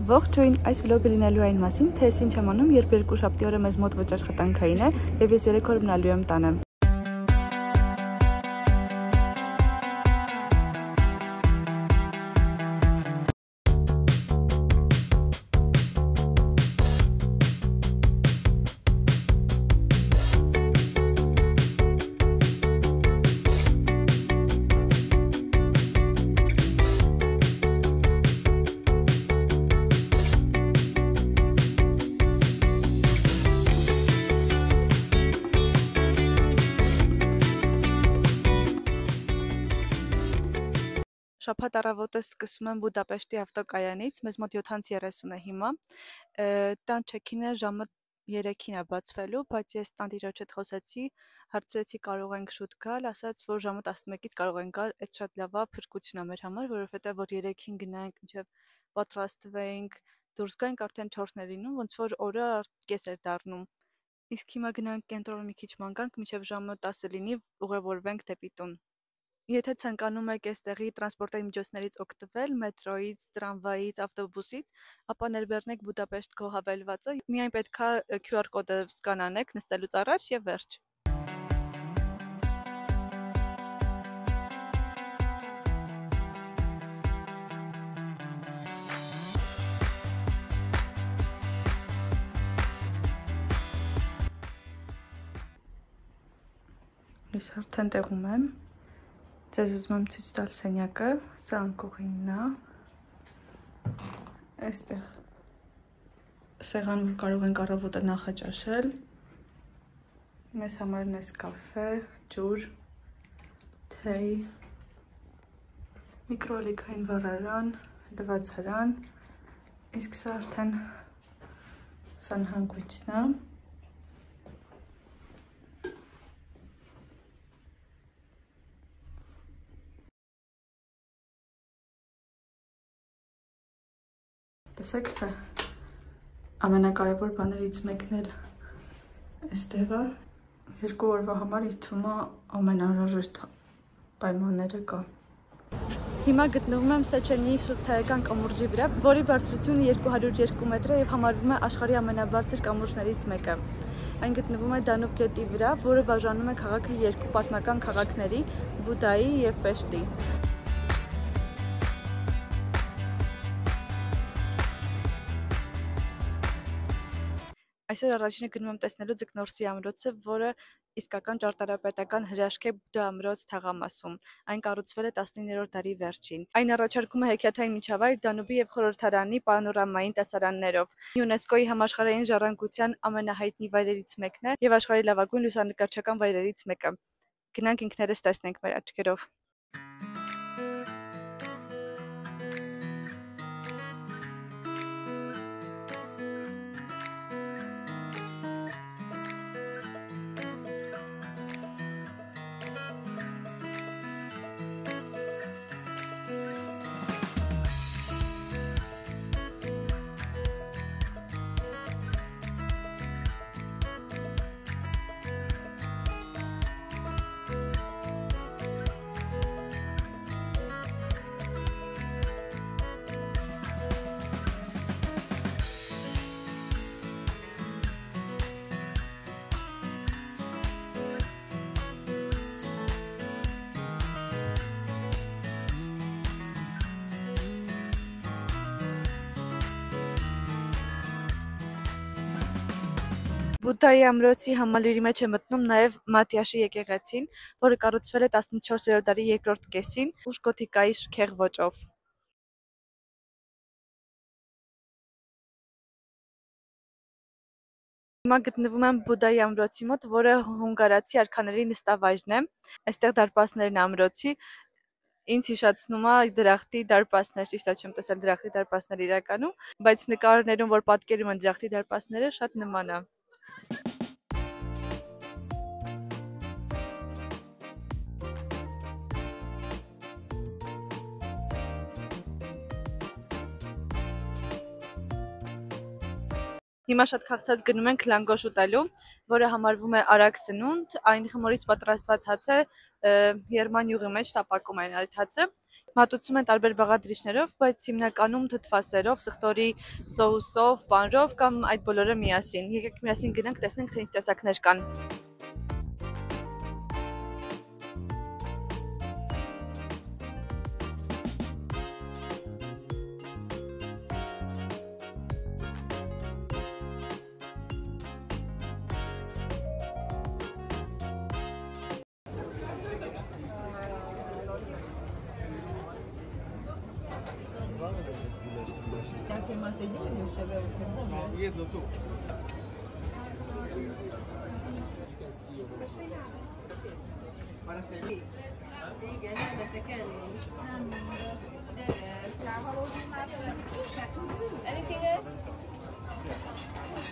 Ողջույն, այս վլոգը լինելու այն մասին, թե ես ինչ եմ անում, երբ երկուշաբթի օրը մեզ մոտ ոչ աշխատանքային է, եւ ես 3 օր մնալու եմ տանը։ Շաբաթ առավոտը սկսում եմ Բուդապեշտի ավտոկայանից, մեզ մոտ 7:30 է հիմա, տան չեքինը ժամը 3-ին է բացվելու, բայց ես տանտիրոջ հետ խոսեցի, հարցրեցի կարող ենք շուտ գալ, ասաց, որ ժամը 11-ից կարող ենք գալ, այդ շատ լավ է, փրկություն է մեր համար, որովհետև որ 3-ին գնանք, մինչև պատրաստվենք, դուրս գանք, արդեն 4-ն է լինում, ոնց որ օրը կես էր դառնում։ Իսկ հիմա գնանք կենտրոն մի քիչ ման գանք, մինչև ժամը 10 լինի, ուղևորվենք դեպի տուն։ Եթե ցանկանում եք այստեղի տրանսպորտային միջոցներից օգտվել, մետրոյից, տրամվայից, ավտոբուսից, ապա ներբեռնեք Budapest Go հավելվածը, միայն պետք է QR կոդը սկանանեք նստելուց առաջ եւ վերջ։ Ես արդեն տեղում եմ։ Ձեզ ուզում եմ ցույց տալ սենյակը, սա անկողինն է, այստեղ սեղան, որ կարող ենք առավոտը նախաճաշել, մեզ համար Նեսկաֆե, ջուր, թեյ, միկրոալիքային վառարան, լվացարան, իսկ սա արդեն սանհանգույցն է։ Տեսեք, թե ամենակարևոր բաներից մեկն էլ այստեղ է, 2 օրվա համար ինձ թվում է ամենաանհրաժեշտ պայմանները կա։ Հիմա գտնվում եմ Սեչենիի շղթայական կամուրջի վրա, որի բարձրությունը 202 մետր է եւ համարվում է աշխարհի ամենաբարձր կամուրջներից մեկը։ Այն գտնվում է Դանուբ գետի վրա, որը բաժանում է քաղաքը 2 պատմական քաղաքների՝ Բուդայի եւ Պեշտի։ Այսօր առաջինը գնում եմ տեսնելու Ձկնորսի ամրոցը, որը իսկական ճարտարապետական հրաշք է Բուդա ամրոց թաղամասում։ Այն կառուցվել է 19-րդ դարի վերջին։ Այն առաջարկում է հեքիաթային միջավայր Դանուբի եւ Խորհրդարանի պանորամային տեսարաններով։ ՅՈՒՆԵՍԿՕ-ի համաշխարհային ժառանգության ամենահայտնի վայրերից մեկն է եւ աշխարհի լավագույն լուսանկարչական վայրերից մեկը։ Գնանք ինքներս տեսնենք մեր աչքերով։ Բուդայի ամրոցի համալիրի մեջ է մտնում նաև Մատիաշի եկեղեցին, որը կառուցվել է 14-րդ դարի երկրորդ կեսին ուշ գոթիկայի շքեղ ոճով։ Հիմա գտնվում եմ Բուդայի ամրոցի մոտ, որը հունգարացի արքաների նստավայրն է։ Այստեղ դարպասներն ամրոցի ինձ հիշացնում է դրախտի դարպասներ, ճիշտ է չեմ տեսել դրախտի դարպասներ իրականում, բայց նկարներում, որ պատկերում են դրախտի դարպասները, շատ նման է։ Հիմա շատ քաղցած գնում ենք լանգոշ ուտելու, որը համարվում է արագ սնունդ, այն խմորից պատրաստված հաց է, Երման յուղի մեջ տապակում են այդ հացը։ Մատուցում են տարբեր բաղադրիչներով, բայց հիմնականում թթվասերով, սխտորի սոուսով, պանրով կամ այդ բոլորը միասին։ Եկեք միասին գնանք, տեսնենք թե ինչ տեսակներ կան։ Anything else?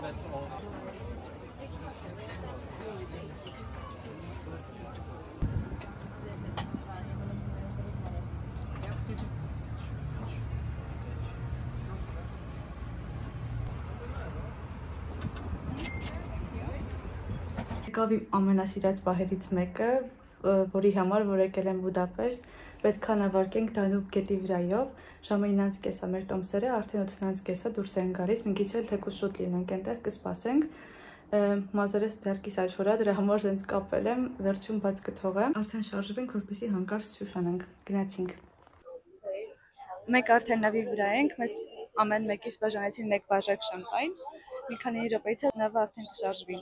That's all. Եկավ իմ ամենասիրած պահերից մեկը, որի համար որ եկել եմ Բուդապեշտ, պետք է նավարկենք Դանուբ գետի վրայով, ժամը 9:30 է մեր տոմսերը, արդեն 8:30 է դուրս են գալիս, մի քիչ էլ թեկուզ շուտ լինենք այնտեղ, կսպասենք։ Մազերս դեռ կիսաչորա, դրա համար զենց կապել եմ, վերջում բաց կթողեմ, արդեն շարժվենք, որպեսզի հանկարծ շուշանանք, գնացինք։ Մենք արդեն նավի վրա ենք, մեզ ամեն մեկից բաժանեցին մեկ բաժակ շամպայն, մի քանի րոպեից էլ նավը արդեն կշարժվի։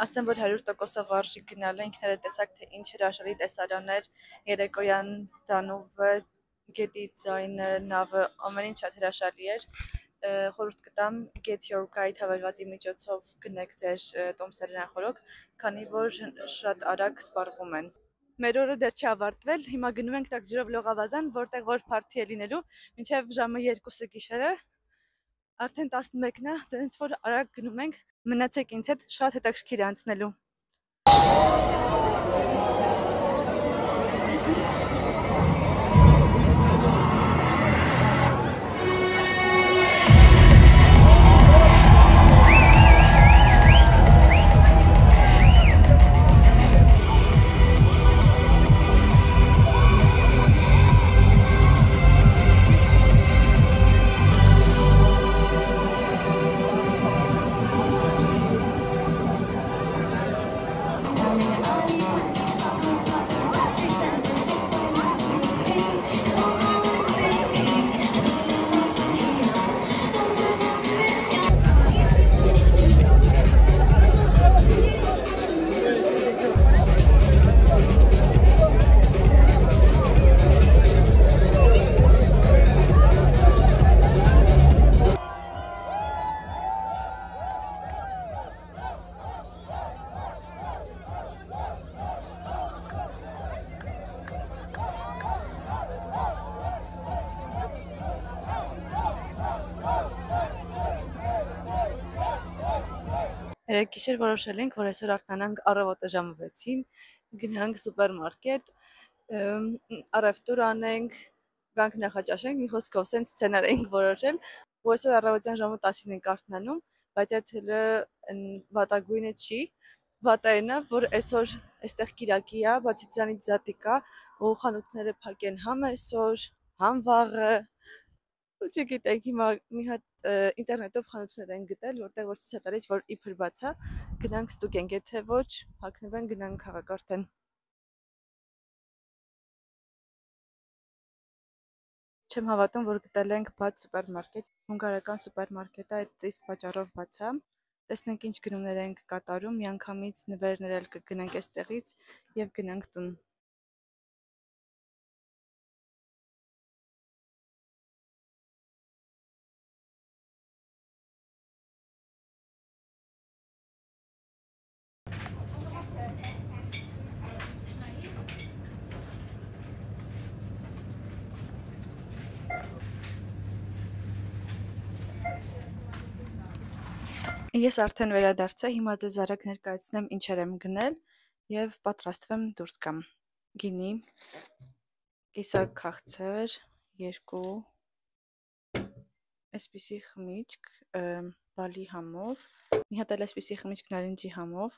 Ասեմ, որ 100%-ով արժի գնալը, ինքներդ տեսակ, թե ինչ հրաշալի տեսարաններ, երեկոյան Դանուբը, գետի ձայնը, նավը, ամեն ինչ շատ հրաշալի էր։ Խորհուրդ կտամ Get Your Guide հավելվածի միջոցով գնեք ձեր տոմսերը նախորոք, քանի որ շատ արագ սպառվում են։ Մեր օրը դեռ չի ավարտվել, հիմա գնում ենք տաք ջրով Լողավազան, որտեղ որ փարթի է լինելու, մինչև ժամը 2-ը գիշերը, արդեն 11-ն է, դրանց որ արագ գնում ենք, մնացեք ինձ հետ, շատ հետաքրքիր է անցնելու։ Երեկ գիշեր որոշել ենք, որ այսօր արթնանանք առավոտը ժամը 6-ին, գնանք սուպերմարկետ, առևտուր անենք, գանք նախաճաշենք, մի խոսքով սենց սցենար էինք որոշել, ու այսօր առավոտյան ժամը 10-ին ենք արթնանում, բայց այդ հլը վատագույնը չի, վատը այնը, որ այսօր այստեղ կիրակի է, բացի դրանից զատիկ է, ու խանութները փակ են համ այսօր, համ վաղը, ու չգիտեք, հիմա մի հատ ինտերնետով խանութներ են գտել, որտեղ որ ցույց է տալիս, որ իբր բաց է, գնանք ստուգենք, եթե ոչ, հագնվենք, գնանք քաղաք արդեն։ Չեմ հավատում, որ գտել ենք բաց սուպերմարկետ, հունգարական սուպերմարկետը այդ իսկ պատճառով բաց է։ Տեսնենք ինչ գնումներ ենք կատարում, միանգամից նվերներ էլ կգնենք այստեղից եւ գնանք տուն։ Ես արդեն վերադարձա, հիմա ձեզ արագ ներկայացնեմ ինչեր եմ գնել եւ պատրաստվեմ դուրս գամ։ Գինի, կիսակ քաղցր, 2 այսպիսի խմիչք, բալի համով, մի հատ էլ այսպիսի խմիչք նարինջի համով,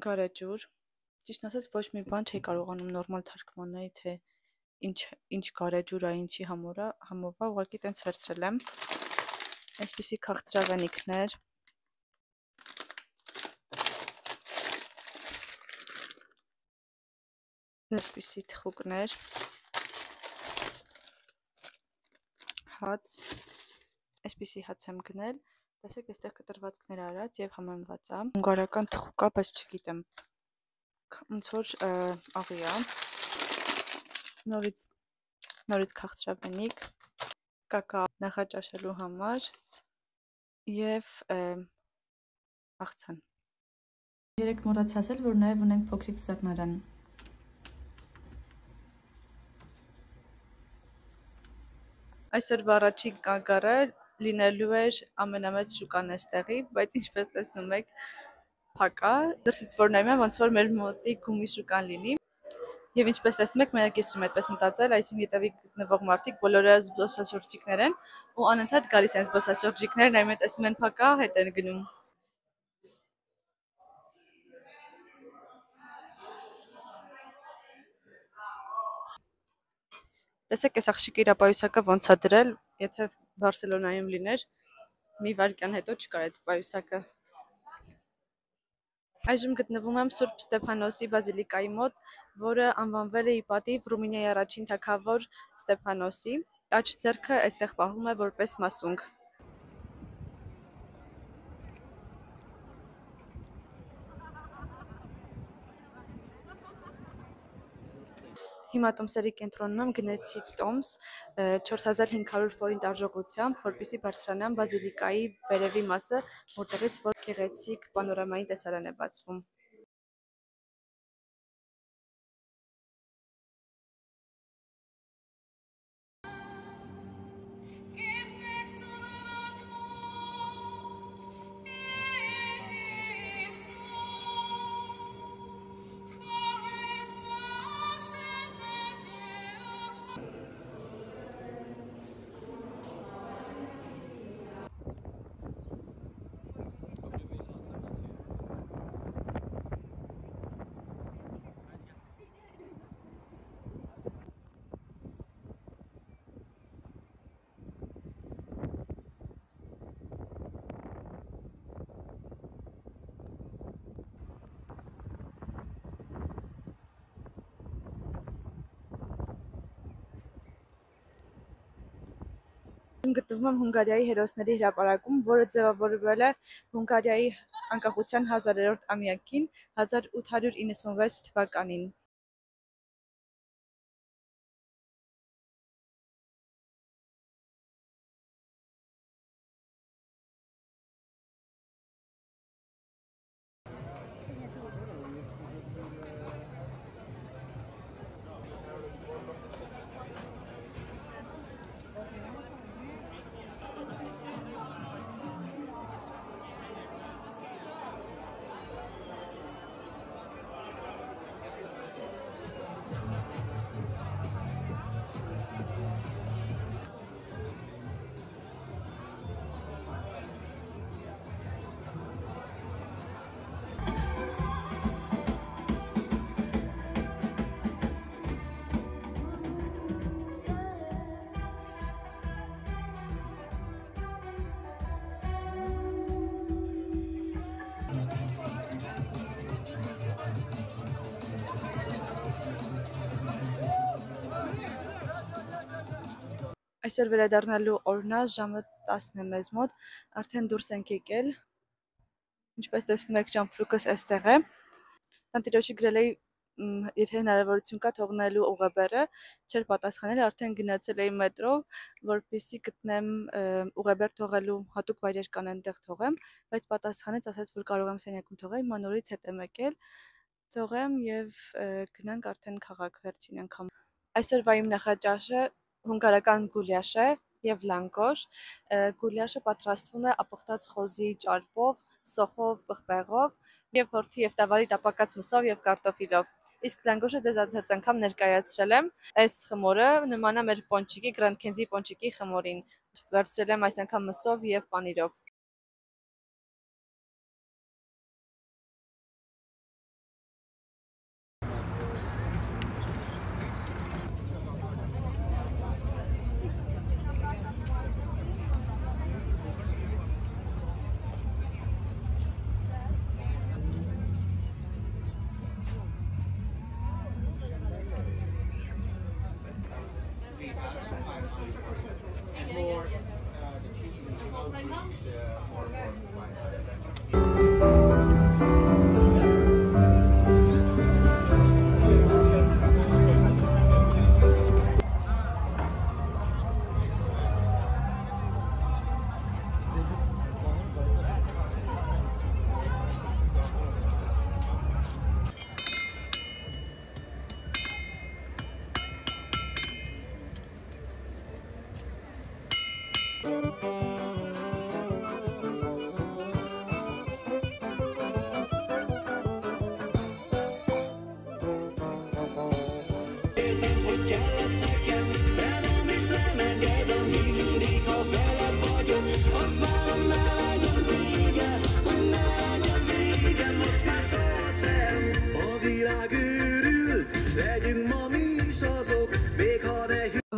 գարեջուր, ճիշտ ասած ոչ մի բան չի կարողանում նորմալ թարգմանել, թե ինչ գարեջուր է, ինչի համով է, ուղղակի տենց վերցրել եմ, այսպիսի քաղցրավենիքներ, այսպիսի թխուկներ, հաց, այսպիսի հաց եմ գնել, տեսեք այստեղ կտրվածքներ արած եւ համեմված է, հունգարական թխուկ է, բայց չգիտեմ, ոնց որ աղի է, նորից քաղցրավենիք, կակաո նախաճաշելու համար եւ աղցան։ Երեք մոռացա ասել, որ նաեւ ունենք փոքրիկ սեղանարան։ Այսօրվա առաջին կանգառը լինելու էր ամենամեծ շուկան այստեղի, բայց ինչպես տեսնում եք, փակ է, դրսից որ նայում եմ, ոնց որ մեր մոտիկ գումի շուկան լինի։ Եվ ինչպես տեսնում եք, մենակ ես չեմ այդպես մտածել, այս իմ ետևի գտնվող մարդիկ բոլորը զբոսաշրջիկներ են ու անընդհատ գալիս են զբոսաշրջիկներ, նայում են, տեսնում են փակ է, հետ են գնում։ Տեսեք, այս աղջիկը իր պայուսակը ոնց է դրել, եթե Բարսելոնայում լիներ, մի վայրկյան հետո չկար այդ պայուսակը։ Այժմ գտնվում եմ Սուրբ Ստեփանոսի բազիլիկայի մոտ, որը անվանվել է ի պատիվ Ռումինիայի առաջին թագավոր Ստեփանոսի։ Աջ ձեռքը այստեղ պահվում է որպես մասունք։ Հիմա տոմսերի կենտրոնում եմ, գնեցի տոմս 4500 ֆորինտ արժողությամբ, որպեսզի բարձրանամ բազիլիկայի վերևի մասը, որտեղից որ գեղեցիկ պանորամային տեսարան է բացվում։ Գտնվում եմ Հունգարիայի հերոսների հրապարակում, որը ձևավորվել է Հունգարիայի անկախության 1000-րդ ամյակին 1896 թվականին։ Այսօր վերադառնալու օրն է, ժամը 10-ն է մեզ մոտ, արդեն դուրս ենք եկել։ Ինչպես տեսնում եք, ճամփրուկս այստեղ է։ Տանտիրոջի գրել էի, եթե հնարավորություն կա թողնելու ուղեբեռը, չէր պատասխանել, արդեն գնացել էի մետրով, որպեսզի գտնեմ ուղեբեռ թողելու հատուկ վայրեր կան այնտեղ թողեմ, բայց պատասխանեց, ասաց, որ կարող եմ սենյակում թողել, հիմա նորից հետ եմ եկել, թողեմ եւ գնանք արդեն քաղաք վերջին անգամ։ Այսօրվա իմ նախաճաշը հունգարական գուլյաշ է եւ լանկոշ։ Գուլյաշը պատրաստվում է ապխտած խոզի ճարպով, սոխով, պղպեղով եւ որդի եւ տավարի տապակած մսով եւ կարտոֆիլով։ Իսկ լանկոշը ձեզ անցած անգամ ներկայացրել եմ։ Այս խմորը նման է մեր պոնչիկի, Grand Kenzie պոնչիկի խմորին։ Վերցրել եմ այս անգամ մսով եւ պանիրով։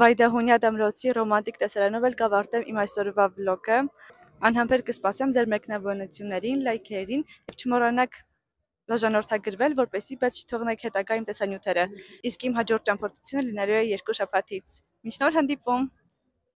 Վայդահունյա դամրոցի ռոմանտիկ տեսարանով էլ կավարտեմ իմ այսօրվա վլոգը։ Անհամբեր կսպասեմ ձեր մեկնաբանություններին, լայքերին եւ չմոռանաք բաժանորդագրվել, որպեսզի բայց չթողնեք հետագա իմ տեսանյութերը։ Իսկ իմ հաջորդ ճամփորդությունը լինելու է 2 շաբաթից։ Մինչ նոր հանդիպում։